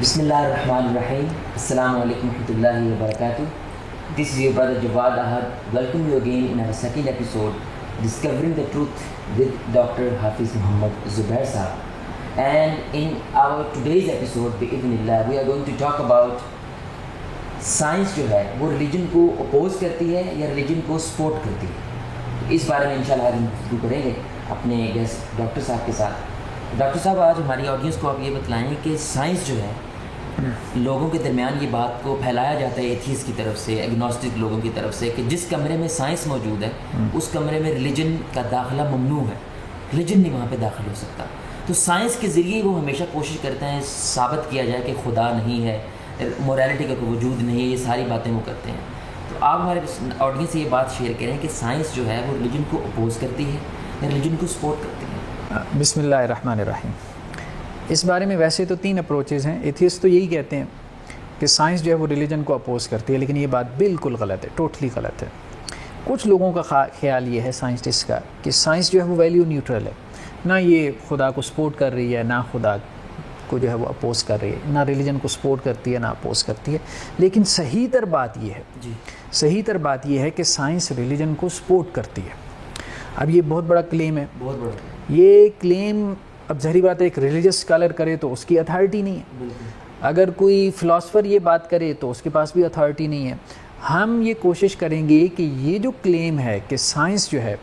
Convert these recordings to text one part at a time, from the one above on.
بسم اللہ الرحمن الرحیم. السلام علیکم ورحمۃ اللہ وبرکاتہ. This is your brother Jawad Ahad. Welcome you again in our second episode, Discovering the Truth with Dr. Hafiz Muhammad Zubair Sahab. And in our today's episode, bi'idhnillah, we are going to talk about science جو ہے وہ religion کو oppose کرتی ہے یا religion کو support کرتی ہے. اس بارے میں انشاءاللہ ہم گفتگو کریں گے اپنے گیسٹ ڈاکٹر صاحب کے ساتھ. ڈاکٹر صاحب آج ہماری آڈینس کو آپ یہ بتلائیں کہ سائنس جو ہے لوگوں کے درمیان یہ بات کو پھیلایا جاتا ہے ایتھیسٹ کی طرف سے, ایگنوسٹک لوگوں کی طرف سے, کہ جس کمرے میں سائنس موجود ہے اس کمرے میں ریلیجن کا داخلہ ممنوع ہے, ریلیجن نہیں وہاں پہ داخل ہو سکتا. تو سائنس کے ذریعے وہ ہمیشہ کوشش کرتے ہیں ثابت کیا جائے کہ خدا نہیں ہے, مورالٹی کا کوئی وجود نہیں ہے, یہ ساری باتیں وہ کرتے ہیں. تو آپ ہمارے آڈینس سے یہ بات شیئر کریں کہ سائنس جو ہے وہ ریلیجن کو اپوز کرتی ہے یا ریلیجن کو سپورٹ کرتی ہے. بسم اللہ الرحمن الرحیم. اس بارے میں ویسے تو 3 اپروچز ہیں. ایتھیسٹ تو یہی کہتے ہیں کہ سائنس جو ہے وہ ریلیجن کو اپوز کرتی ہے, لیکن یہ بات بالکل غلط ہے, ٹوٹلی غلط ہے. کچھ لوگوں کا خیال یہ ہے سائنسٹسٹ کا کہ سائنس جو ہے وہ ویلیو نیوٹرل ہے, نہ یہ خدا کو سپورٹ کر رہی ہے نہ خدا کو جو ہے وہ اپوز کر رہی ہے, نہ ریلیجن کو سپورٹ کرتی ہے نہ اپوز کرتی ہے. لیکن صحیح تر بات یہ ہے صحیح تر بات یہ ہے کہ سائنس ریلیجن کو سپورٹ کرتی ہے. اب یہ بہت بڑا کلیم ہے, بہت بڑا یہ کلیم. اب ظاہری بات ہے ایک ریلیجس اسکالر کرے تو اس کی اتھارٹی نہیں ہے, اگر کوئی فلاسفر یہ بات کرے تو اس کے پاس بھی اتھارٹی نہیں ہے. ہم یہ کوشش کریں گے کہ یہ جو کلیم ہے کہ سائنس جو ہے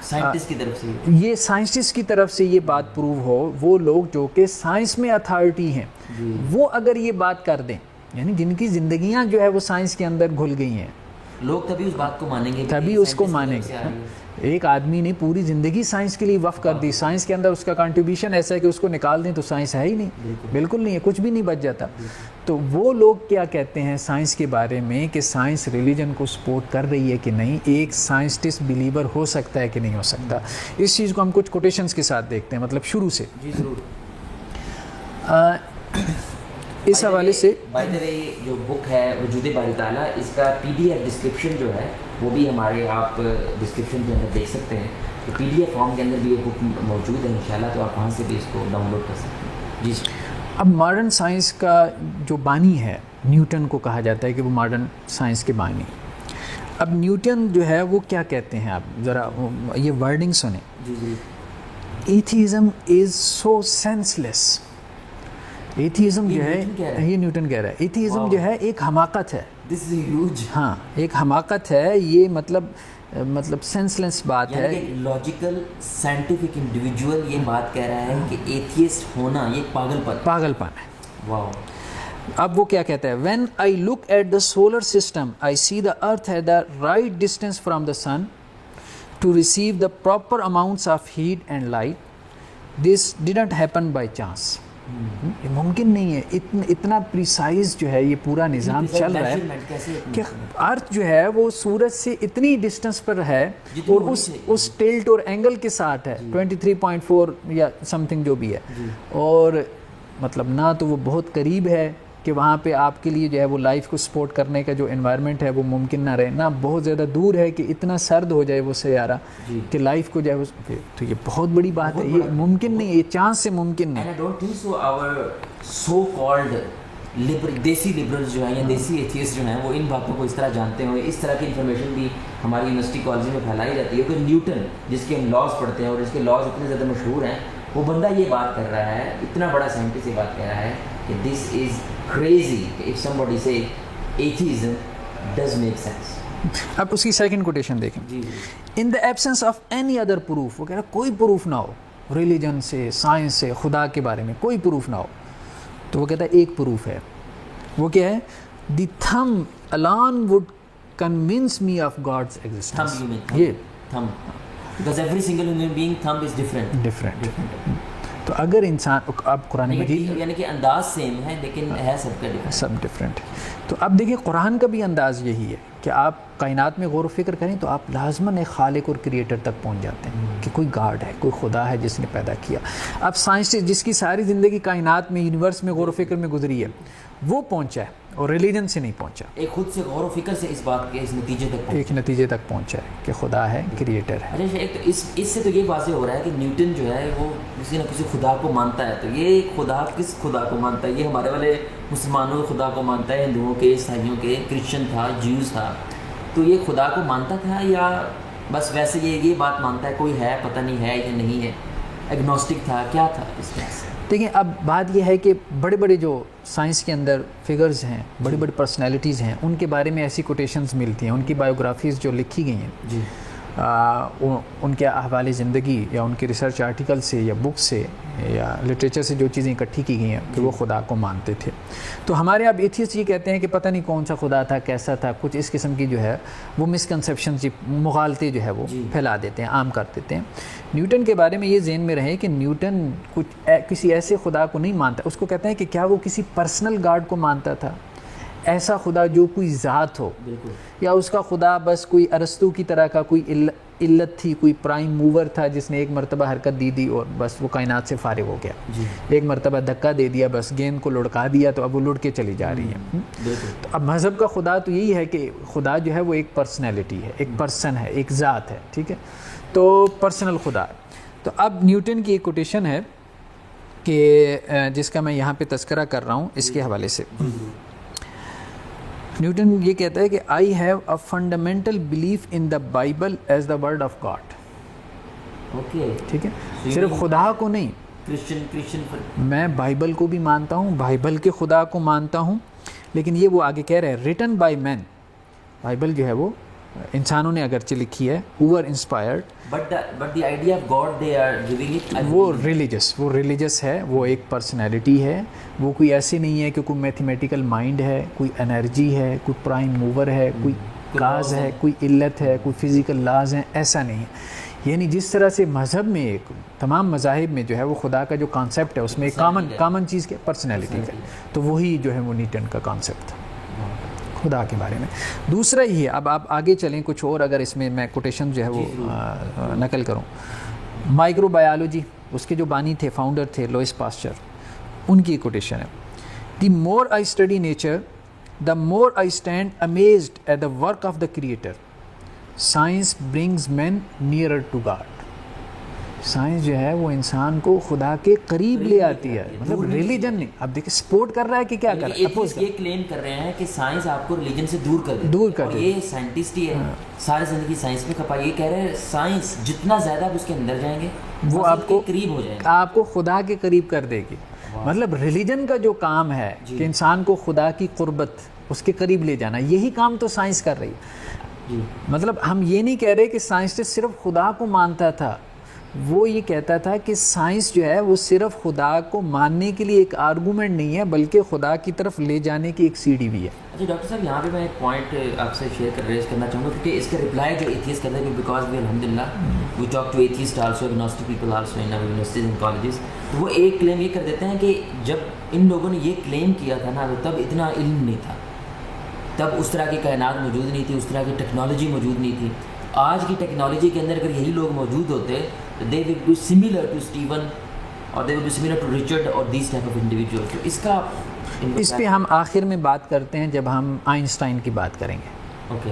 سائنٹسٹ کی طرف سے, یہ سائنسٹسٹ کی طرف سے یہ بات پروو ہو, وہ لوگ جو کہ سائنس میں اتھارٹی ہیں وہ اگر یہ بات کر دیں, یعنی جن کی زندگیاں جو ہے وہ سائنس کے اندر گھل گئی ہیں, لوگ تبھی اس بات کو مانیں گے, تبھی اس کو مانیں گے. ایک آدمی نے پوری زندگی سائنس کے لیے وقف کر دی, سائنس کے اندر اس کا کنٹریبیوشن ایسا ہے کہ اس کو نکال دیں تو سائنس ہے ہی نہیں, بالکل نہیں ہے, کچھ بھی نہیں بچ جاتا. تو وہ لوگ کیا کہتے ہیں سائنس کے بارے میں کہ سائنس ریلیجن کو سپورٹ کر رہی ہے کہ نہیں, ایک سائنسٹسٹ بلیور ہو سکتا ہے کہ نہیں ہو سکتا. اس چیز کو ہم کچھ کوٹیشنز کے ساتھ دیکھتے ہیں, مطلب شروع سے. جی ضرور. اس حوالے سے بائی دا وے جو بک ہے وجود باری تعالیٰ, اس کا PDF ڈسکرپشن جو ہے وہ بھی ہمارے آپ ڈسکرپشن کے اندر دیکھ سکتے ہیں. تو PDF فارم کے اندر بھی یہ بک موجود ہے انشاءاللہ, تو آپ وہاں سے بھی اس کو ڈاؤن لوڈ کر سکتے ہیں. جی. اب ماڈرن سائنس کا جو بانی ہے, نیوٹن کو کہا جاتا ہے کہ وہ ماڈرن سائنس کے بانی. اب نیوٹن جو ہے وہ کیا کہتے ہیں, آپ ذرا یہ ورڈنگ سنیں. جی جی. ایتھیزم از سو سینس لیس. ایتھیزم جو ہے, یہ نیوٹن کہہ رہا ہے, ایتھیزم جو ہے ایک حماقت ہے. دس از ہیوج. ہاں, ایک حماقت ہے یہ, مطلب سینس لیس بات ہے. لاجیکل سائنٹیفک انڈیویجول یہ بات کہہ رہا ہے کہ ایتھیسٹ ہونا یہ پاگل پن ہے. واو. اب وہ کیا کہتا ہے, when I look at the solar system I see the earth at the right distance from the sun to receive the proper amounts of heat and light. This didn't happen by chance. یہ ممکن نہیں ہے, اتنا precise جو ہے یہ پورا نظام چل رہا ہے کہ ارتھ جو ہے وہ سورج سے اتنی ڈسٹنس پر ہے اور اس ٹلٹ اور اینگل کے ساتھ ہے 23.4 یا سم تھنگ جو بھی ہے, اور مطلب نہ تو وہ بہت قریب ہے کہ وہاں پہ آپ کے لیے جو ہے وہ لائف کو سپورٹ کرنے کا جو انوائرمنٹ ہے وہ ممکن نہ رہے, نہ بہت زیادہ دور ہے کہ اتنا سرد ہو جائے وہ سیارہ کہ لائف کو جو ہے وہ, تو یہ بہت بڑی بات ہے, یہ ممکن نہیں, یہ چانس سے ممکن نہیں. I don't think so our so called دیسی لبرلز جو ہیں یا دیسی ایتھیسٹ جو ہیں وہ ان باتوں کو اس طرح جانتے ہیں. اس طرح کی انفارمیشن بھی ہماری یونیورسٹی کالجوں میں پھیلائی جاتی ہے کہ نیوٹن جس کے ہم لاز پڑھتے ہیں اور جس کے لاز اتنے زیادہ مشہور ہیں, وہ بندہ یہ بات کر رہا ہے, اتنا بڑا سائنٹسٹ یہ بات کہہ رہا ہے کہ دس از crazy if somebody say atheism does make sense. اب اس کی سیکنڈ کوٹیشن دیکھیں. In the absence of any other proof, وہ کہہ رہا کوئی پروف نہ ہو ریلیجن سے, سائنس سے, خدا کے بارے میں کوئی پروف نہ ہو, تو وہ کہتا ہے ایک پروف ہے. وہ کیا ہے, دی تھم alone would convince me of God's existence. یہ thumb because every single human being thumb is different. تو اگر انسان, اب قرآن مجید یعنی کہ انداز سیم ہے لیکن ہے سب کا سب ڈفرینٹ. تو اب دیکھیں قرآن کا بھی انداز یہی ہے کہ آپ کائنات میں غور و فکر کریں تو آپ لازماً ایک خالق اور کریٹر تک پہنچ جاتے ہیں کہ کوئی گاڈ ہے, کوئی خدا ہے جس نے پیدا کیا. اب سائنس جس کی ساری زندگی کائنات میں, یونیورس میں غور و فکر میں گزری ہے, وہ پہنچا ہے. اور ریلیجن سے نہیں پہنچا, ایک خود سے غور و فکر سے اس بات کے اس نتیجے تک پہنچا, ایک نتیجے تک پہنچا ہے کہ خدا ہے, کریٹر ہے. اچھا ایک تو اس سے تو یہ واضح ہو رہا ہے کہ نیوٹن جو ہے وہ کسی نہ کسی خدا کو مانتا ہے. تو یہ خدا کس خدا کو مانتا ہے؟ یہ ہمارے والے مسلمانوں کے خدا کو مانتا ہے, ہندوؤں کے, عیسائیوں کے, کرسچن تھا, جیوز تھا, تو یہ خدا کو مانتا تھا یا بس ویسے یہ بات مانتا ہے کوئی ہے, پتہ نہیں ہے یا نہیں ہے, ایگنوسٹک تھا, کیا تھا اس میں سے؟ دیکھیں اب بات یہ ہے کہ بڑے بڑے جو سائنس کے اندر فگرز ہیں, بڑی بڑی پرسنالٹیز ہیں, ان کے بارے میں ایسی کوٹیشنز ملتی ہیں, ان کی بایوگرافیز جو لکھی گئی ہیں, جی ان کے احوال زندگی یا ان کے ریسرچ آرٹیکل سے یا بک سے یا لٹریچر سے جو چیزیں اکٹھی کی گئی ہیں کہ وہ خدا کو مانتے تھے. تو ہمارے اب ایتھیسٹ یہ کہتے ہیں کہ پتہ نہیں کون سا خدا تھا, کیسا تھا, کچھ اس قسم کی جو ہے وہ مسکنسیپشن, مغالطے جو ہے وہ پھیلا دیتے ہیں, عام کر دیتے ہیں. نیوٹن کے بارے میں یہ ذہن میں رہے کہ نیوٹن کسی ایسے خدا کو نہیں مانتا. اس کو کہتے ہیں کہ کیا وہ کسی پرسنل گاڈ کو مانتا تھا, ایسا خدا جو کوئی ذات ہو, یا اس کا خدا بس کوئی ارسطو کی طرح کا کوئی علت تھی, کوئی پرائم موور تھا جس نے ایک مرتبہ حرکت دی اور بس وہ کائنات سے فارغ ہو گیا, ایک مرتبہ دھکا دے دیا, بس گیند کو لڑکا دیا تو اب وہ لڑ کے چلی جا رہی ہے. تو اب مذہب کا خدا تو یہی ہے کہ خدا جو ہے وہ ایک پرسنالٹی ہے, ایک پرسن ہے, ایک ذات ہے, ٹھیک ہے, تو پرسنل خدا ہے. تو اب نیوٹن کی ایک کوٹیشن ہے کہ جس کا میں یہاں پہ تذکرہ کر رہا ہوں اس کے حوالے سے. نیوٹن یہ کہتا ہے کہ I have a fundamental belief in the Bible as the word of God. Okay, ٹھیک ہے, صرف خدا کو نہیں, کرسچن میں بائبل کو بھی مانتا ہوں, بائبل کے خدا کو مانتا ہوں, لیکن یہ وہ آگے کہہ رہے ہیں ریٹن بائی مین. بائبل جو ہے وہ انسانوں نے اگرچہ لکھی ہے, over inspired, but the idea of God they are giving it, وہ ریلیجس ہے, وہ ایک پرسنالٹی ہے, وہ کوئی ایسی نہیں ہے کہ کوئی میتھمیٹیکل مائنڈ ہے, کوئی انرجی ہے, کوئی پرائم موور ہے, کوئی کاز ہے, کوئی علت ہے, کوئی فزیکل لاز ہیں, ایسا نہیں ہے. یعنی جس طرح سے مذہب میں ایک تمام مذاہب میں جو ہے وہ خدا کا جو کانسیپٹ ہے اس میں ایک کامن چیز کے پرسنالٹی ہے, تو وہی جو ہے وہ نیوٹن کا کانسیپٹ تھا خدا کے بارے میں. دوسرا ہی ہے, اب آپ آگے چلیں کچھ اور اگر اس میں میں کوٹیشن جو ہے وہ نقل کروں. مائکرو بایولوجی, اس کے جو بانی تھے, فاؤنڈر تھے لوئس پاسچر, ان کی کوٹیشن ہے, the more I study nature the more I stand amazed at the work of the creator. Science brings man nearer to God. Science جو ہے وہ انسان کو خدا کے قریب لے آتی ہے, مطلب ریلیجن نہیں. اب دیکھیں سپورٹ کر رہا ہے کہ کیا کر رہا ہے, یہ کلیم کر رہے ہیں کہ سائنس آپ کو ریلیجن سے دور کر دے, یہ سائنٹسٹ ہی ہے, ساری زندگی سائنس میں کھپا. یہ کہہ رہے ہیں سائنس جتنا زیادہ آپ اس کے اندر جائیں گے وہ آپ کو قریب ہو جائے گا, آپ کو خدا کے قریب کر دے گی. مطلب ریلیجن کا جو کام ہے کہ انسان کو خدا کی قربت, اس کے قریب لے جانا, یہی کام تو سائنس کر رہی ہے. مطلب ہم یہ نہیں کہہ رہے کہ سائنسسٹ صرف خدا کو مانتا تھا, وہ یہ کہتا تھا کہ سائنس جو ہے وہ صرف خدا کو ماننے کے لیے ایک آرگومنٹ نہیں ہے, بلکہ خدا کی طرف لے جانے کی ایک سیڑھی بھی ہے. اچھا ڈاکٹر صاحب, یہاں پہ میں ایک پوائنٹ آپ سے شیئر ریز کرنا چاہوں گا, کیونکہ اس کا رپلائی جو ایتھیسٹ کرتے ہیں, بیکاز وی الحمد للہ we talk to atheist also, agnostic people also in our universities and colleges, تو وہ ایک کلیم یہ کر دیتے ہیں کہ جب ان لوگوں نے یہ کلیم کیا تھا نا, تب اتنا علم نہیں تھا, تب اس طرح کی کائنات موجود نہیں تھی, اس طرح کی ٹیکنالوجی موجود نہیں تھی. آج کی ٹیکنالوجی کے اندر اگر یہی لوگ موجود ہوتے, they will be similar to Stephen or they will be similar to Richard or these type of individuals. تو اس پہ ہم آخر میں بات کرتے ہیں جب ہم آئنسٹائن کی بات کریں گے.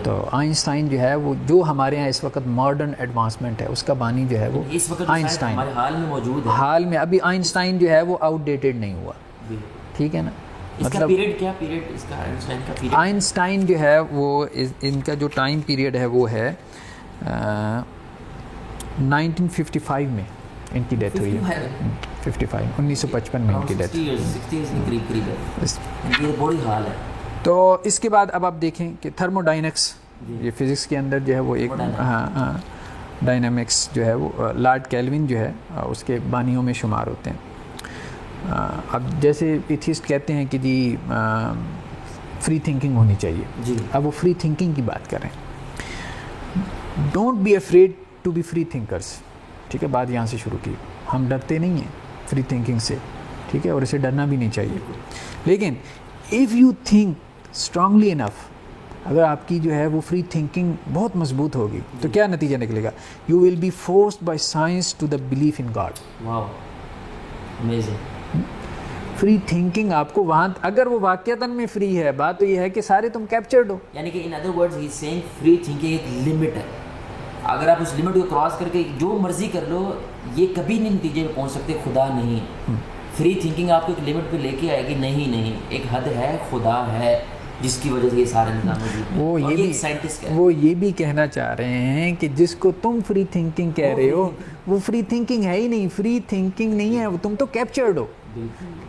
تو آئنسٹائن جو ہے وہ جو ہمارے ہاں اس وقت ماڈرن ایڈوانسمنٹ ہے اس کا بانی جو ہے وہ آئنسٹائن ہمارے حال میں موجود ہے. حال میں ابھی آئنسٹائن جو ہے وہ آؤٹ ڈیٹڈ نہیں ہوا, ٹھیک ہے نا. مطلب کیا پیریڈ اس کا آئنسٹائن کا پیریڈ, آئنسٹائن جو ہے وہ ان کا جو ٹائم پیریڈ ہے وہ ہے 1955 میں ان کی ڈیتھ ہوئی ہے. 1955 میں ان کی ڈیتھ, یہ بڑی حال ہے. تو اس کے بعد اب آپ دیکھیں کہ تھرمو ڈائنمکس, یہ فزکس کے اندر جو ہے وہ ایک ڈائنامکس جو ہے وہ لارڈ کیلوین جو ہے اس کے بانیوں میں شمار ہوتے ہیں. اب جیسے ایتھیسٹ کہتے ہیں کہ جی فری تھنکنگ ہونی چاہیے, اب وہ فری تھنکنگ کی بات کریں. Don't be afraid to be free thinkers, ٹھیک ہے, بات یہاں سے شروع کی. ہم ڈرتے نہیں ہیں فری تھنکنگ سے, ٹھیک ہے, اور اسے ڈرنا بھی نہیں چاہیے. لیکن اف یو تھنک اسٹرانگلی انف, اگر آپ کی جو ہے وہ فری تھنکنگ بہت مضبوط ہوگی تو کیا نتیجہ نکلے گا, you will be forced by science to the belief in God. Free thinking آپ کو وہاں اگر وہ واقعتاً میں فری ہے, بات تو یہ ہے کہ سارے تم کیپچرڈ ہو. یعنی کہ in other words he is seeing free thinking ایک لمٹ ہے, اگر آپ اس لمٹ کو کراس کر کے جو مرضی کر لو یہ کبھی نہیں نتیجے پہ پہنچ سکتے, خدا نہیں. فری تھنکنگ آپ کو ایک لمٹ پہ لے کے آئے گی, نہیں ایک حد ہے, خدا ہے جس کی وجہ سے یہ سارے نظام موجود ہیں. وہ یہ بھی کہنا چاہ رہے ہیں کہ جس کو تم فری تھنکنگ کہہ رہے ہو وہ فری تھنکنگ ہے ہی نہیں, فری تھنکنگ نہیں ہے, تم تو کیپچرڈ ہو,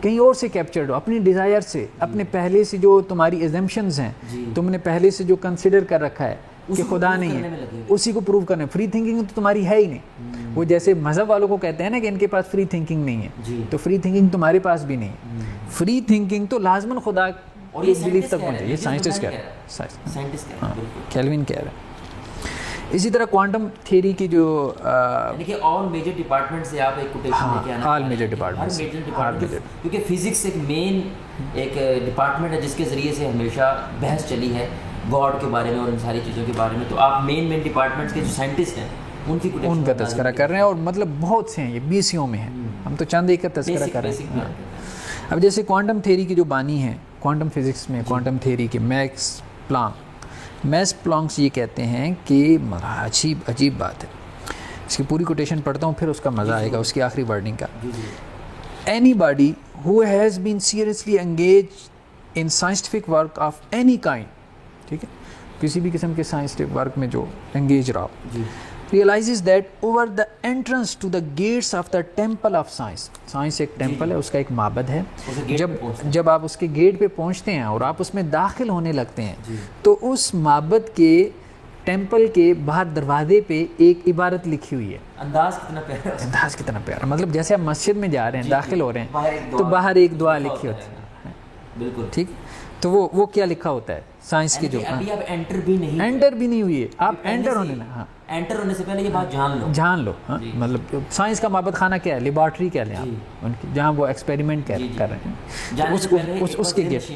کہیں اور سے کیپچرڈ ہو, اپنی ڈیزائر سے, اپنے پہلے سے جو تمہاری ایزمپشنز ہیں, تم نے پہلے سے جو کنسیڈر کر رکھا ہے کہ خدا نہیں ہے, اسی کو پروو کرنے. فری تھنکنگ تو تمہاری ہے ہی نہیں. وہ جیسے مذہب والوں کو کہتے ہیں نا کہ ان کے پاس فری تھنکنگ نہیں ہے, تو فری تھنکنگ تمہارے پاس بھی نہیں ہے. فری تھنکنگ تو لازماً خدا اور یہ بلیف تک پہنچے. یہ سائنٹسٹ کہہ رہے ہیں, کیلوین کہہ رہے ہیں. اسی طرح کوانٹم تھیوری کی جو یعنی کہ آل میجر ڈپارٹمنٹ سے آپ ایک کوٹیشن لے کے آنا, آل میجر ڈپارٹمنٹ, کیونکہ فزکس ایک مین ایک ڈپارٹمنٹ ہے جس کے ذریعے سے ہمیشہ بحث چلی ہے گاڈ کے بارے میں اور ان ساری چیزوں کے بارے میں. تو آپ مین ڈپارٹمنٹس کے جو سائنٹسٹ ہیں ان کا تذکرہ کر رہے ہیں, اور مطلب بہت سے ہیں, یہ 20 میں ہیں, ہم تو چند ایک کا تذکرہ کر رہے ہیں. اب جیسے کوانٹم تھیوری کی جو بانی ہیں کوانٹم فزکس میں, کوانٹم تھیوری کے میکس پلانکس یہ کہتے ہیں کہ عجیب بات ہے, اس کی پوری کوٹیشن پڑھتا ہوں پھر اس کا مزہ آئے گا, اس کی آخری ورڈنگ کا. Any body who has been seriously engage in scientific work of any kind, ٹھیک ہے, کسی بھی قسم کے سائنٹیفک ورک میں جو انگیج رہا, realizes that over the entrance to the gates of the temple of science, science ایک ٹیمپل ہے, اس کا ایک معبد ہے, جب آپ اس کے گیٹ پہ پہنچتے ہیں اور آپ اس میں داخل ہونے لگتے ہیں تو اس معبد کے ٹیمپل کے باہر دروازے پہ ایک عبارت لکھی ہوئی ہے. انداز کتنا پیارا, مطلب جیسے آپ مسجد میں جا رہے ہیں, داخل ہو رہے ہیں تو باہر ایک دعا لکھی ہوتی ہے, بالکل ٹھیک. تو وہ کیا لکھا ہوتا ہے سائنس کی جو ابھی آپ انٹر بھی نہیں ہوئی ہے, آپ انٹر ہونے سے پہلے یہ بات جان لو. مطلب سائنس کا معبد خانہ کیا ہے, لیبارٹری کہہ لیں آپ ان کی, جہاں وہ ایکسپیریمنٹ کر رہے ہیں. اس کے گیٹ,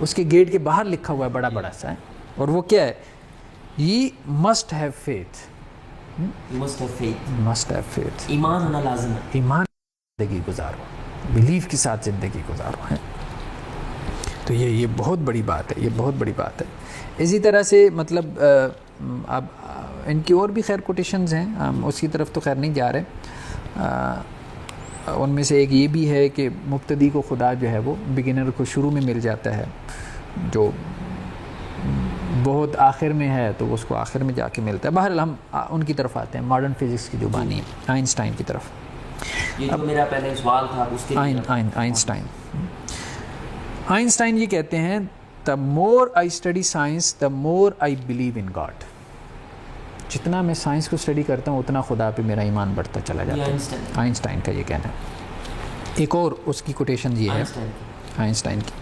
اس کے گیٹ کے باہر لکھا ہوا ہے بڑا سا, اور وہ کیا ہے, یہ مسٹ ہیو فیتھ, ایمان ہونا لازم ہے, ایمان زندگی گزارو, بلیف کے ساتھ زندگی گزارو ہے. تو یہ بہت بڑی بات ہے, یہ بہت بڑی بات ہے. اسی طرح سے مطلب اب ان کی اور بھی خیر کوٹیشنز ہیں, ہم اس کی طرف تو خیر نہیں جا رہے. ان میں سے ایک یہ بھی ہے کہ مبتدی کو خدا جو ہے وہ بگنر کو شروع میں مل جاتا ہے, جو بہت آخر میں ہے تو اس کو آخر میں جا کے ملتا ہے. بہرحال ہم ان کی طرف آتے ہیں, ماڈرن فزکس کی جو بانی ہے, آئنسٹائن کی طرف. یہ جو میرا پہلے سوال تھا اس کے آئنسٹائن یہ کہتے ہیں, the more I study science, the more I believe in God. جتنا میں سائنس کو اسٹڈی کرتا ہوں اتنا خدا پہ میرا ایمان بڑھتا چلا جاتا ہے. آئنسٹائن کا یہ کہنا ہے. ایک اور اس کی کوٹیشن یہ ہے آئنسٹائن کی.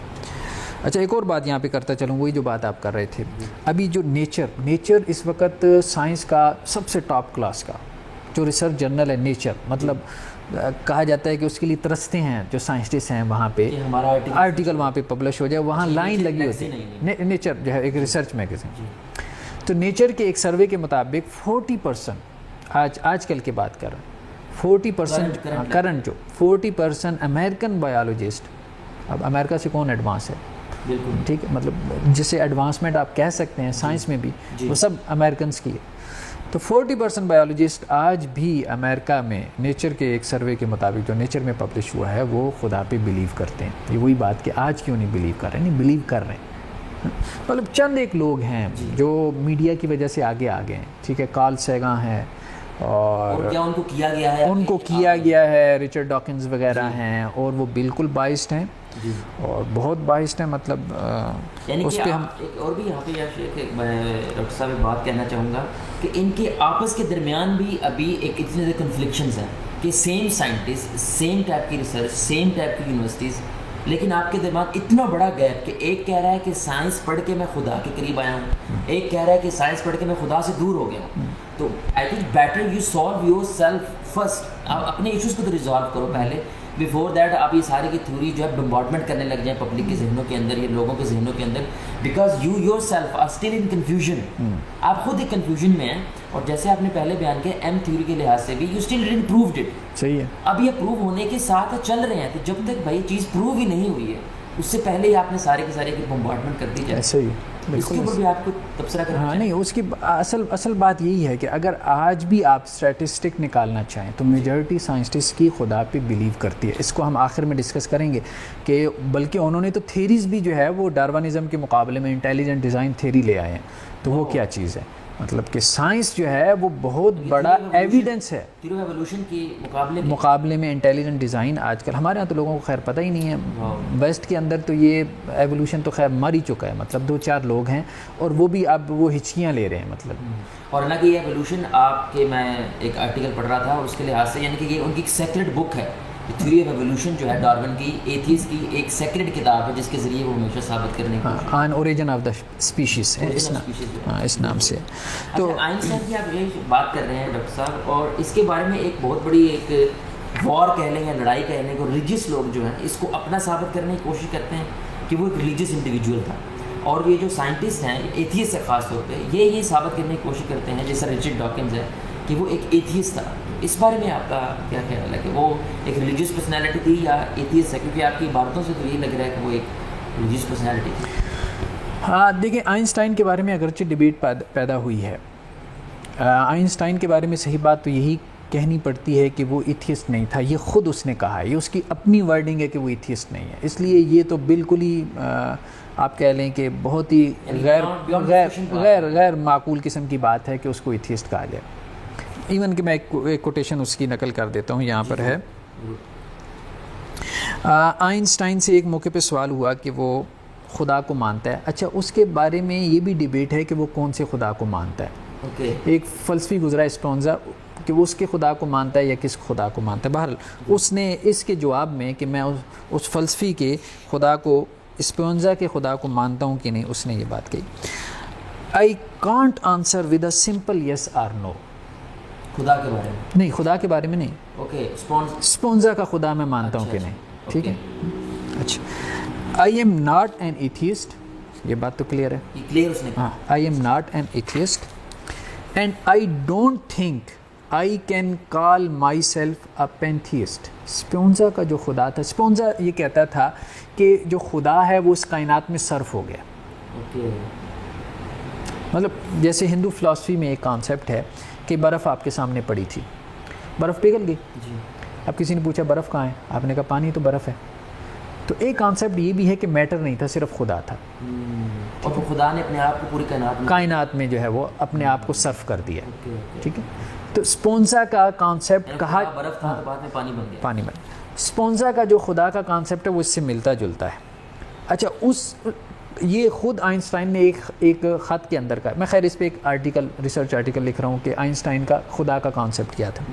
اچھا, ایک اور بات یہاں پہ کرتا چلوں, وہی جو بات آپ کر رہے تھے ابھی, جو نیچر اس وقت سائنس کا سب سے ٹاپ کلاس کا جو ریسرچ جرنل ہے نیچر, مطلب کہا جاتا ہے کہ اس کے لیے ترستے ہیں جو سائنسٹسٹ ہیں وہاں پہ, آرٹیکل وہاں پہ پبلش ہو جائے, وہاں لائن لگی ہوتی ہے. نیچر جو ہے ایک ریسرچ میگزین, تو نیچر کے ایک سروے کے مطابق 40% آج کل کی بات کر رہے ہیں, 40% کرنٹ جو 40% امریکن بایولوجسٹ, اب امریکہ سے کون ایڈوانس ہے, ٹھیک ہے, مطلب جسے ایڈوانسمنٹ آپ کہہ سکتے ہیں سائنس میں بھی, وہ سب امریکنس کی ہے. تو 40% بایولوجسٹ آج بھی امریکہ میں نیچر کے ایک سروے کے مطابق جو نیچر میں پبلش ہوا ہے وہ خدا پہ بلیو کرتے ہیں. یہ وہی بات کہ آج کیوں نہیں بلیو کر رہے, نہیں بلیو کر رہے ہیں. مطلب چند ایک لوگ ہیں جو میڈیا کی وجہ سے آگے ہیں, ٹھیک ہے, کارل سیگاں ہے, اور ان کو کیا گیا ہے رچرڈ ڈاکنز وغیرہ ہیں, اور وہ بالکل بائسڈ ہیں اور بہت بائسڈ ہیں. مطلب اس پہ ہم ایک اور بھی یہاں پہ میں ڈاکٹر صاحب بات کہنا چاہوں گا کہ ان کے آپس کے درمیان بھی ابھی ایک اتنے زیادہ کنفلکشنز ہیں کہ سیم سائنٹسٹ, سیم ٹائپ کی ریسرچ, سیم ٹائپ کی یونیورسٹیز, لیکن آپ کے درمیان اتنا بڑا گیپ کہ ایک کہہ رہا ہے کہ سائنس پڑھ کے میں خدا کے قریب آیا ہوں, ایک کہہ رہا ہے کہ سائنس پڑھ کے میں خدا سے دور ہو گیا ہوں. تو I think better you solve your self first, آپ اپنے ایشوز کو تو ریزالو کرو پہلے, بیفور دیٹ آپ یہ سارے کی تھیوری جو ہے بمبارڈمنٹ کرنے لگ جائیں پبلک کے ذہنوں کے اندر یا لوگوں کے ذہنوں کے اندر, because you yourself are still in confusion, آپ خود ایک کنفیوژن میں ہیں. اور جیسے آپ نے پہلے بیان کیا ایم تھیوری کے لحاظ سے بھی you still didn't proved it. صحیح ہے. اب یہ پروو ہونے کے ساتھ چل رہے ہیں, تو جب تک بھائی چیز پروو ہی نہیں ہوئی ہے اس سے پہلے ہی آپ نے سارے کے سارے بمبارڈمنٹ کر دی جائے. ایسے ہی اس کے اوپر بھی آپ کو تبصرہ کرنا ہاں نہیں, اس کی اصل بات یہی ہے کہ اگر آج بھی آپ اسٹیٹسٹک نکالنا چاہیں تو میجورٹی سائنسٹسٹ کی خدا پہ بلیو کرتی ہے. اس کو ہم آخر میں ڈسکس کریں گے کہ بلکہ انہوں نے تو تھیریز بھی جو ہے وہ ڈارونزم کے مقابلے میں انٹیلیجنٹ ڈیزائن تھیری لے آئے ہیں. تو وہ کیا چیز ہے, مطلب کہ سائنس جو ہے وہ بہت بڑا ایویڈنس ہے ایوولوشن کے مقابلے میں انٹیلیجنٹ ڈیزائن. آج کل ہمارے یہاں تو لوگوں کو خیر پتہ ہی نہیں ہے. ویسٹ کے اندر تو یہ ایوولوشن تو خیر مر ہی چکا ہے, مطلب 2-4 لوگ ہیں اور وہ بھی اب وہ ہچکیاں لے رہے ہیں مطلب. اور حالانکہ یہ ایوولوشن آپ کے میں ایک آرٹیکل پڑھ رہا تھا اور اس کے لحاظ سے یعنی کہ یہ ان کی ایک سیکریٹ بک ہے. تھیوری آف ایوولوشن جو ہے ڈارون کی ایتھیسٹ کی ایک سیکریٹ کتاب ہے جس کے ذریعے وہ ہمیشہ ثابت کرنے کی آن اوریجن آف دا اسپیشیز ہے اس نام سے. تو آئنسٹائن کی آپ یہ بات کر رہے ہیں ڈاکٹر صاحب, اور اس کے بارے میں ایک بہت بڑی ایک وار کہہ لیں یا لڑائی کہہ لیں کہ ریلیجیس لوگ جو ہیں اس کو اپنا ثابت کرنے کی کوشش کرتے ہیں کہ وہ ایک ریلیجیس انڈیویجول تھا, اور یہ جو سائنٹسٹ ہیں ایتھیسٹ ہے خاص طور پہ یہ ثابت کرنے کی کوشش کرتے ہیں جیسا رچرڈ ڈاکنز ہے کہ وہ ایک ایتھیسٹ تھا. اس بارے میں آپ کا کیا خیال ہے کہ وہ ایک ریلیجیس پرسنالٹی تھی یا ایتھیسٹ ہے, کیونکہ آپ کی باتوں سے تو یہ لگ رہا ہے کہ وہ ایک ریلیجیس پرسنالٹی تھی. ہاں دیکھیں, آئنسٹائن کے بارے میں اگرچہ ڈبیٹ پیدا ہوئی ہے. آئنسٹائن کے بارے میں صحیح بات تو یہی کہنی پڑتی ہے کہ وہ ایتھیسٹ نہیں تھا. یہ خود اس نے کہا ہے, یہ اس کی اپنی ورڈنگ ہے کہ وہ ایتھیسٹ نہیں ہے. اس لیے یہ تو بالکل ہی آپ کہہ لیں کہ بہت ہی غیر معقول قسم کی بات ہے کہ اس کو ایتھیسٹ کہا جائے. ایون کہ میں ایک کوٹیشن اس کی نقل کر دیتا ہوں, یہاں پر ہے. آئنسٹائن سے ایک موقع پہ سوال ہوا کہ وہ خدا کو مانتا ہے. اچھا, اس کے بارے میں یہ بھی ڈیبیٹ ہے کہ وہ کون سے خدا کو مانتا ہے. ایک فلسفی گزرا اسپونزا کہ وہ اس کے خدا کو مانتا ہے یا کس خدا کو مانتا ہے. بہرحال اس نے اس کے جواب میں کہ میں اس فلسفی کے خدا کو اسپونزا کے خدا کو مانتا ہوں کہ نہیں, اس نے یہ بات کہی. I can't answer with a simple yes or no. خدا کے بارے میں نہیں, خدا کے بارے میں نہیں. اسپونزا کا خدا میں مانتا ہوں کہ نہیں. ٹھیک ہے, اچھا. I am not an atheist, یہ بات تو کلیئر ہے. ہاں, I am not an atheist and I don't think I can call myself a pantheist. Spinoza کا جو خدا تھا, اسپونزا یہ کہتا تھا کہ جو خدا ہے وہ اس کائنات میں صرف ہو گیا. مطلب جیسے ہندو فلاسفی میں ایک کانسیپٹ ہے کہ برف آپ کے سامنے پڑی تھی, برف پگھل گئی. اب کسی نے پوچھا برف کہاں ہے, آپ نے کہا پانی تو برف ہے. تو ایک کانسیپٹ یہ بھی ہے کہ میٹر نہیں تھا, صرف خدا تھا. اور خدا نے اپنے آپ کو پوری کائنات میں جو ہے وہ اپنے آپ کو صرف کر دیا. ٹھیک ہے, تو اسپونزا کا کانسیپٹ کہا برف تھا تو بعد میں پانی بن گیا. پانی بن گیا. اسپونزا کا جو خدا کا کانسیپٹ ہے وہ اس سے ملتا جلتا ہے. اچھا, یہ خود آئنسٹائن نے ایک خط کے اندر کا, میں خیر اس پہ ایک ریسرچ آرٹیکل لکھ رہا ہوں کہ آئنسٹائن کا خدا کا کانسیپٹ کیا تھا.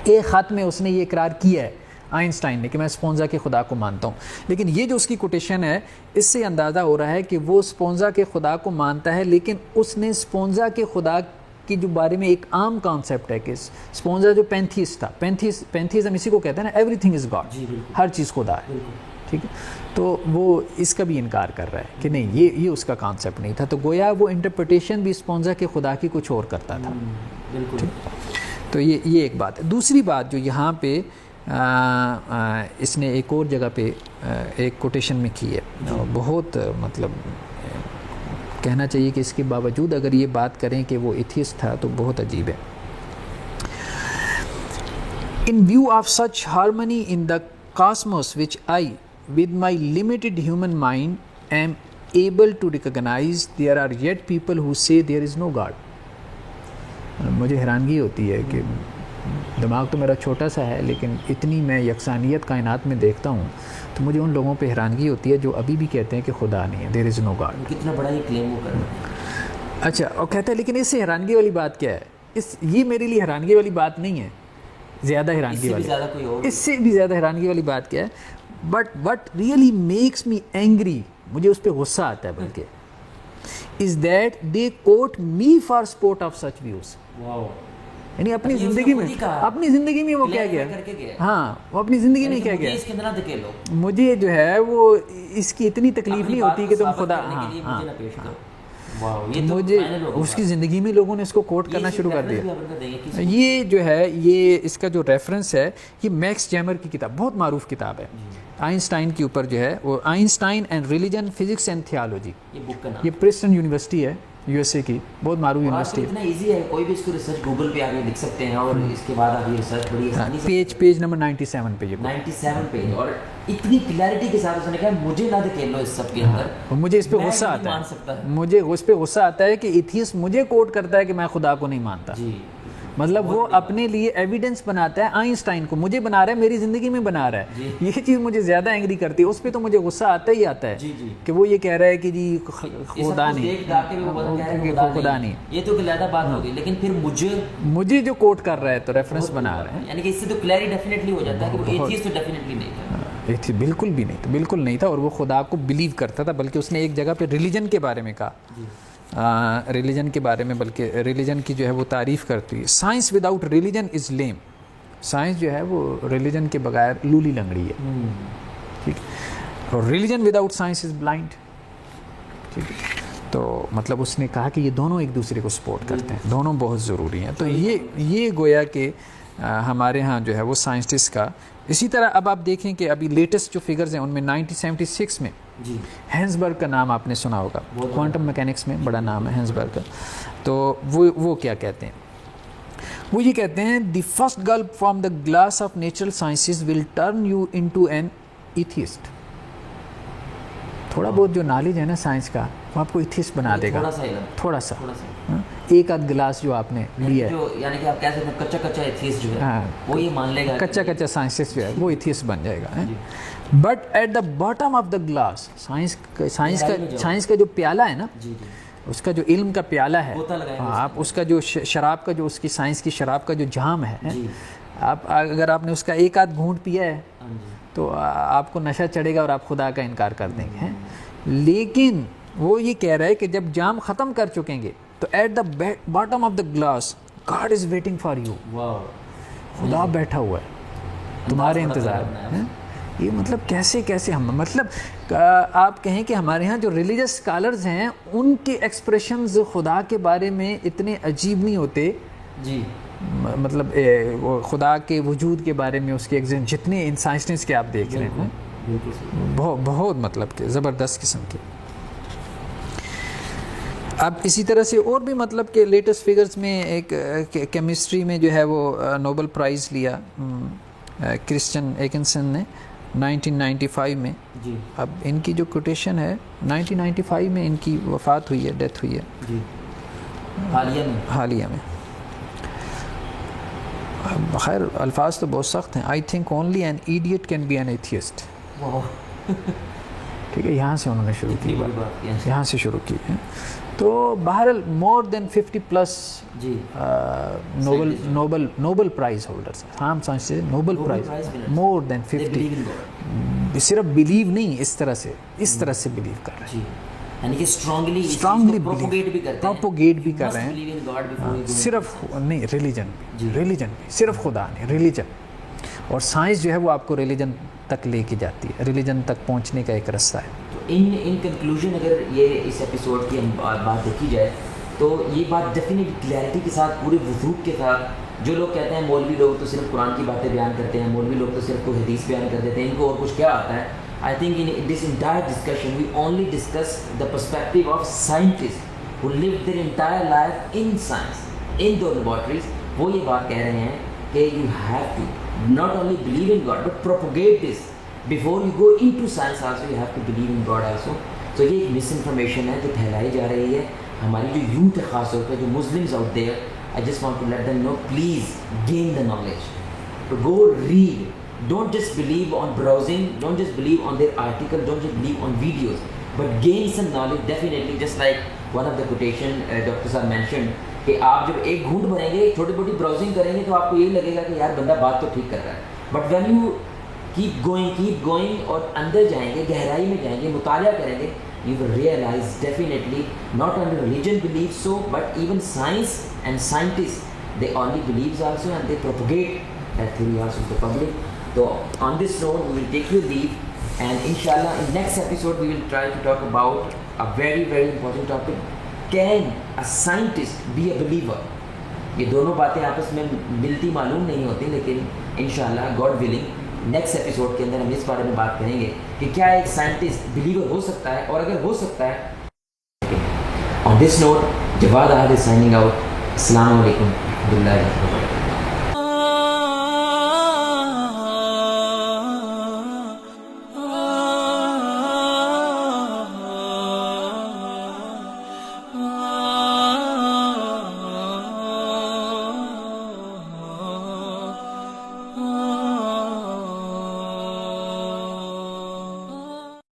ایک خط میں اس نے یہ اقرار کیا ہے آئنسٹائن نے کہ میں اسپونزا کے خدا کو مانتا ہوں. لیکن یہ جو اس کی کوٹیشن ہے اس سے اندازہ ہو رہا ہے کہ وہ اسپونزا کے خدا کو مانتا ہے, لیکن اس نے اسپونزا کے خدا کے جو بارے میں ایک عام کانسیپٹ ہے کہ اسپونزا جو پینتھیسٹ تھا, پینتھیزم اسی کو کہتے ہیں نا, ایوری تھنگ از گاڈ, ہر چیز خدا ہے. ٹھیک ہے, تو وہ اس کا بھی انکار کر رہا ہے کہ نہیں, یہ اس کا کانسیپٹ نہیں تھا. تو گویا وہ انٹرپریٹیشن بھی اسپونزا کے خدا کی کچھ اور کرتا تھا. تو یہ ایک بات ہے. دوسری بات جو یہاں پہ اس نے ایک اور جگہ پہ ایک کوٹیشن میں کی ہے, بہت مطلب کہنا چاہیے کہ اس کے باوجود اگر یہ بات کریں کہ وہ ایتھیسٹ تھا تو بہت عجیب ہے. In view of such harmony in the cosmos which I, with my limited human mind, am able to recognize, there are yet people who say there is no God. مجھے حیرانگی ہوتی ہے کہ دماغ تو میرا چھوٹا سا ہے لیکن اتنی میں یکسانیت کائنات میں دیکھتا ہوں تو مجھے ان لوگوں پہ حیرانگی ہوتی ہے جو ابھی بھی کہتے ہیں کہ خدا نہیں ہے, there is no God. کتنا بڑا یہ کلیم وہ کر رہے ہیں. اچھا, اور کہتا ہے لیکن اس سے حیرانگی والی بات کیا ہے, یہ میرے لیے حیرانگی والی بات نہیں ہے, زیادہ حیرانگی والی, اس سے بھی زیادہ حیرانگی والی بات کیا ہے. But what really makes me angry, مجھے اس پہ غصہ آتا ہے بلکہ, is that they quote me for support of such views. یعنی اپنی زندگی میں وہ کیا گیا, ہاں وہ اپنی زندگی میں کیا گیا, مجھے جو ہے وہ اس کی اتنی تکلیف نہیں ہوتی کہ تم خدا, ہاں واو، یہ تو مجھے final ہو گیا. اس کی زندگی میں لوگوں نے اس کو کوٹ کرنا شروع کر دیا. یہ جو ہے یہ اس کا جو ریفرنس ہے یہ میکس جیمر کی کتاب، بہت معروف کتاب ہے آئنسٹائن کے اوپر جو ہے، وہ Einstein and religion, physics and theology. یہ بک کا نام، یہ پرسٹن یونیورسٹی ہے یو ایس اے کی، بہت معروف یونیورسٹی ہے. اتنا ایزی ہے، کوئی بھی اس کو ریسرچ گوگل پہ آپ یہ لکھ سکتے ہیں اور اس کے بعد آپ یہ ریسرچ بڑی آسانی سے پیج نمبر 97 پہ یہ 97 پیج، اور اتنی کلیئرٹی کے ساتھ اس نے کہا مجھے نہ دھکیل لو اس سب کے اندر. مجھے اس پہ غصہ آتا ہے، مجھے اس پہ غصہ آتا ہے کہ ایتھیسٹ مجھے کوٹ کرتا ہے کہ میں خدا کو نہیں مانتا. جی، مطلب وہ اپنے لیے ایویڈنس بناتا ہے آئنسٹائن کو، مجھے بنا رہا ہے، میری زندگی میں بنا رہا ہے. یہ چیز مجھے زیادہ اینگری کرتی ہے، اس پہ تو مجھے غصہ آتا ہی آتا ہے کہ وہ یہ کہہ رہا ہے کہ جی خدا نہیں، خدا نہیں. یہ تو علیحدہ بات ہوگی، لیکن پھر مجھے جو کوٹ کر رہا ہے تو ریفرنس بنا رہے ہیں، یعنی کہ اس سے تو کلیئرٹی ڈیفینیٹلی ہو جاتا ہے کہ وہ ایتھیسٹ تو ڈیفینیٹلی نہیں تھا. بالکل بھی نہیں تھا، بالکل نہیں تھا، اور وہ خدا کو بلیو کرتا تھا. بلکہ اس نے ایک جگہ پہ ریلیجن کے بارے میں کہا، ریلیجن کے بارے میں، بلکہ ریلیجن کی جو ہے وہ تعریف کرتی ہے. Science without religion is lame. Science جو ہے وہ ریلیجن کے بغیر لولی لنگڑی ہے، ٹھیک ہے. اور religion without science is blind, ٹھیک ہے. تو مطلب اس نے کہا کہ یہ دونوں ایک دوسرے کو سپورٹ کرتے ہیں، دونوں بہت ضروری ہیں. تو یہ گویا کہ ہمارے ہاں جو ہے وہ سائنسٹسٹ کا. اسی طرح اب آپ دیکھیں کہ ابھی لیٹسٹ جو فگرز ہیں ان میں 1976 میں ہینسبرگ کا نام آپ نے سنا ہوگا، کوانٹم میکینکس میں بڑا نام ہے ہینسبرگ کا. تو وہ کیا کہتے ہیں، وہ یہ کہتے ہیں the first gulp from the glass of natural sciences will turn you into an atheist. تھوڑا بہت جو نالج ہے نا سائنس کا وہ آپ کو ایتھیسٹ بنا دے گا، تھوڑا سا ایک آدھ گلاس جو آپ نے لیا ہے، یعنی کہ آپ کہہ سکتے ہیں کچا ایتھیسٹ جو ہے وہ یہ مان لے گا، کچا سائنسسٹ جو ہے وہ ایتھیسٹ بن جائے گا. But at the bottom of the glass, science کا جو پیالہ ہے نا، اس کا جو علم کا پیالہ ہے، آپ اس کا جو شراب کا جو اس کی سائنس کی شراب کا جو جام ہے، آپ اگر آپ نے اس کا ایک آدھ گھونٹ پیا ہے تو آپ کو نشہ چڑھے گا اور آپ خدا کا انکار کر دیں گے. لیکن وہ یہ کہہ رہا ہے کہ جب جام ختم کر چکیں گے تو at the bottom of the glass God is waiting for you. خدا بیٹھا ہوا ہے تمہارے انتظار میں. یہ مطلب کیسے ہم مطلب آپ کہیں کہ ہمارے ہاں جو ریلیجس اسکالرز ہیں ان کے ایکسپریشنز خدا کے بارے میں اتنے عجیب نہیں ہوتے. جی، مطلب خدا کے وجود کے بارے میں اس کے جتنے سائنسٹس کے آپ دیکھ رہے ہیں بہت مطلب کہ زبردست قسم کے. اب اسی طرح سے اور بھی مطلب کہ لیٹسٹ فگرز میں ایک کیمسٹری میں جو ہے وہ نوبل پرائز لیا کرسچن ایکنسن نے 1995 میں. اب ان کی جو کوٹیشن ہے 1995 میں ان کی وفات ہوئی ہے، ڈیتھ ہوئی ہے حالیہ میں. خیر الفاظ تو بہت سخت ہیں. I think only an idiot can be an atheist. ٹھیک ہے، یہاں سے انہوں نے شروع کی بات، یہاں سے شروع کی ہے. تو بہرحال مور دین 50+ نوبل پرائز ہولڈرس، ہم سمجھتے ہیں نوبل پرائز مور دین 50. صرف بلیو نہیں، اس طرح سے بلیو کر رہے ہیں، یعنی کہ اسٹرانگلی پروپوگیٹ بھی کر رہے ہیں. صرف نہیں، ریلیجن بھی، صرف خدا نہیں، ریلیجن. اور سائنس جو ہے وہ آپ کو ریلیجن تک لے کے جاتی ہے، ریلیجن تک پہنچنے کا ایک رستہ ہے. تو ان کنکلوژن اگر یہ اس ایپیسوڈ کی بات دیکھی جائے تو یہ بات ڈیفینیٹ کلیئرٹی کے ساتھ، پورے وضوح کے ساتھ، جو لوگ کہتے ہیں مولوی لوگ تو صرف قرآن کی باتیں بیان کرتے ہیں، مولوی لوگ تو صرف کوئی حدیث بیان کر دیتے ہیں، ان کو اور کچھ کیا آتا ہے. I think in this entire discussion we only discuss the perspective of scientists who live their entire life in science, in those laboratories. وہ یہ بات کہہ رہے ہیں کہ you have to not only believe in God but propagate this before you go into science also. You have to believe in God also. تو یہ ایک مس انفارمیشن ہے جو پھیلائی جا رہی ہے. ہماری جو یوتھ ہے خاص طور پہ جو Muslims out there, I just want to let them know, please gain the knowledge, to go read. Don't just believe on browsing, don't just believe on their article, don't just believe on videos, but gain some knowledge definitely. Just like one of the quotation Dr. Sir mentioned کہ آپ جب ایک گھونٹ بھریں گے، چھوٹی موٹی browsing کریں گے تو آپ کو یہی لگے گا کہ یار بندہ بات تو ٹھیک کر رہا ہے. But when you keep going اور اندر جائیں گے، گہرائی میں جائیں گے، مطالعہ کریں گے، you will realize definitely not only religion believes so, but even science and scientists, they only believes also and they propagate that theory also to the public. So on this note we will take your leave, and inshallah in next episode we will try to talk about a very very important topic, can a scientist be a believer? یہ دونوں باتیں آپس میں ملتی معلوم نہیں ہوتی، لیکن انشاءاللہ گاڈ ولنگ نیکسٹ ایپیسوڈ کے اندر ہم اس بارے میں بات کریں گے کہ کیا ایک سائنٹسٹ بلیور ہو سکتا ہے، اور اگر ہو سکتا ہے. آن دس نوٹ جواد احد از سائننگ آؤٹ. السلام علیکم ورحمۃ اللہ وبرکاتہ.